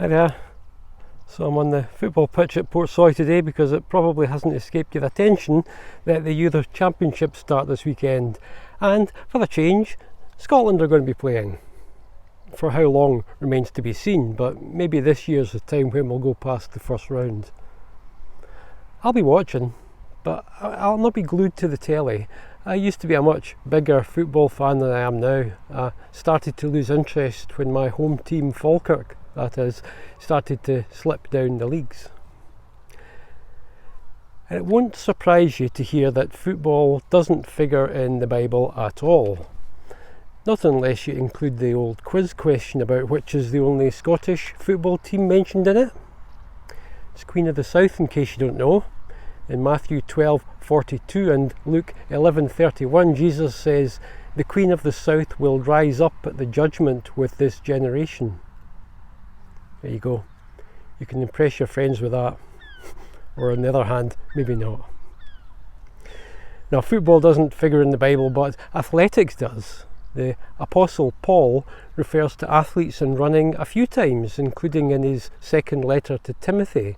Hi there. So I'm on the football pitch at Portsoy today because it probably hasn't escaped your attention that the Youth Championships start this weekend, and for the change, Scotland are going to be playing. For how long remains to be seen, but maybe this year's the time when we'll go past the first round. I'll be watching, but I'll not be glued to the telly. I used to be a much bigger football fan than I am now. I started to lose interest when my home team, Falkirk, that is, started to slip down the leagues. And it won't surprise you to hear that football doesn't figure in the Bible at all. Not unless you include the old quiz question about which is the only Scottish football team mentioned in it. It's Queen of the South, in case you don't know. In Matthew 12:42 and Luke 11:31, Jesus says, "The Queen of the South will rise up at the judgment with this generation." There you go. You can impress your friends with that. Or on the other hand, maybe not. Now, football doesn't figure in the Bible, but athletics does. The Apostle Paul refers to athletes in running a few times, including in his second letter to Timothy.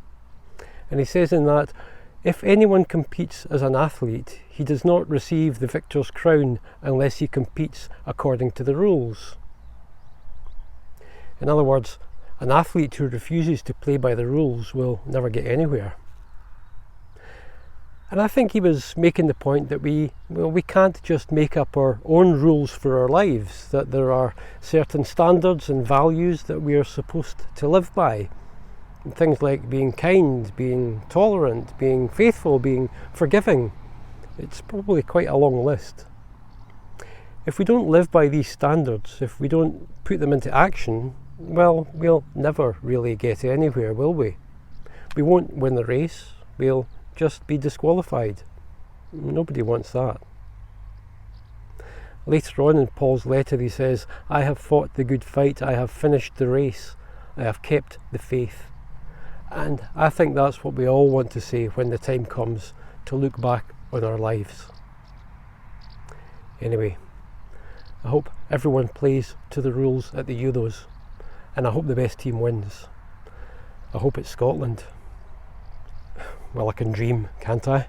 And he says in that, if anyone competes as an athlete, he does not receive the victor's crown unless he competes according to the rules. In other words, an athlete who refuses to play by the rules will never get anywhere. And I think he was making the point that we can't just make up our own rules for our lives, that there are certain standards and values that we are supposed to live by. And things like being kind, being tolerant, being faithful, being forgiving. It's probably quite a long list. If we don't live by these standards, if we don't put them into action, well, we'll never really get anywhere, will we? We won't win the race, we'll just be disqualified. Nobody wants that. Later on in Paul's letter he says, "I have fought the good fight, I have finished the race, I have kept the faith." And I think that's what we all want to say when the time comes to look back on our lives. Anyway, I hope everyone plays to the rules at the Euros, and I hope the best team wins. I hope it's Scotland. Well, I can dream, can't I?